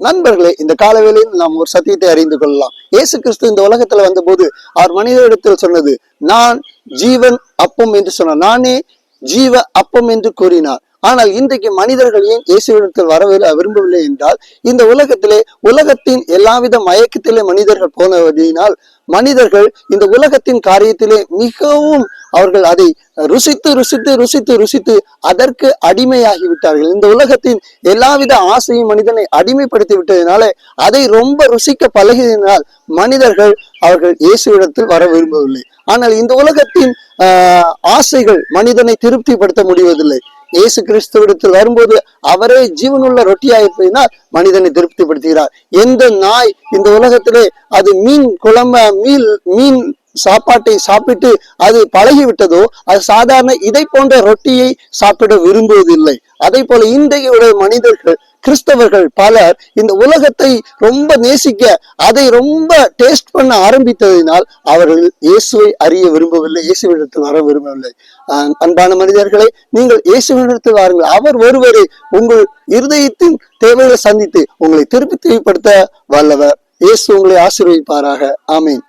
நண்பர்களே, இந்த காலவேளையில் நாம் ஒரு சத்தியத்தை அறிந்து கொள்ளலாம். இயேசு கிறிஸ்து இந்த உலகத்துல வந்த போது அவர் மனிதரிடத்தில் சொன்னது, நான் ஜீவன் அப்பம் என்று சொன்னார். நானே ஜீவ அப்பம் என்று கூறினார். ஆனால் இன்றைக்கு மனிதர்கள் ஏன் இயேசுவிடத்தில் வர விரும்பவில்லை என்றால், இந்த உலகத்தின் எல்லாவித மயக்கத்திலே மனிதர்கள் போனதினால் மனிதர்கள் இந்த உலகத்தின் காரியத்திலே மிகவும் அவர்கள் அதை ருசித்து ருசித்து ருசித்து ருசித்து அதற்கு அடிமையாகி விட்டார்கள். இந்த உலகத்தின் எல்லாவித ஆசையும் மனிதனை அடிமைப்படுத்தி விட்டதினால அதை ரொம்ப ருசிக்க பழகியதினால் மனிதர்கள் அவர்கள் இயேசுவிடத்தில் வர விரும்பவில்லை. ஆனால் இந்த உலகத்தின் ஆசைகள் மனிதனை திருப்திப்படுத்த முடிவதில்லை. இயேசு கிறிஸ்துவிடத்தில் வரும்போது அவரே ஜீவனுள்ள ரொட்டியாயிருப்பதினால் மனிதனை திருப்திப்படுத்துகிறார். எந்த நாய் இந்த உலகத்திலே அது மீன் சாப்பாட்டை சாப்பிட்டு அது பழகிவிட்டதோ, அது சாதாரண இதை போன்ற ரொட்டியை சாப்பிட விரும்புவதில்லை. அதே போல இன்றைய மனிதர்கள், கிறிஸ்தவர்கள் பலர் இந்த உலகத்தை ரொம்ப நேசிக்க, அதை ரொம்ப டேஸ்ட் பண்ண ஆரம்பித்ததினால் அவர்கள் இயேசுவை அறிய விரும்பவில்லை, இயேசுவிடத்தில் வர விரும்பவில்லை. அன்பான மனிதர்களை, நீங்கள் இயேசுவிடத்தில் வாருங்கள். அவர் ஒருவரை உங்கள் இருதயத்தின் தேவைகளை சந்தித்து உங்களை திருப்திப்படுத்த வல்லவர். இயேசு உங்களை ஆசீர்வதிப்பாராக. ஆமீன்.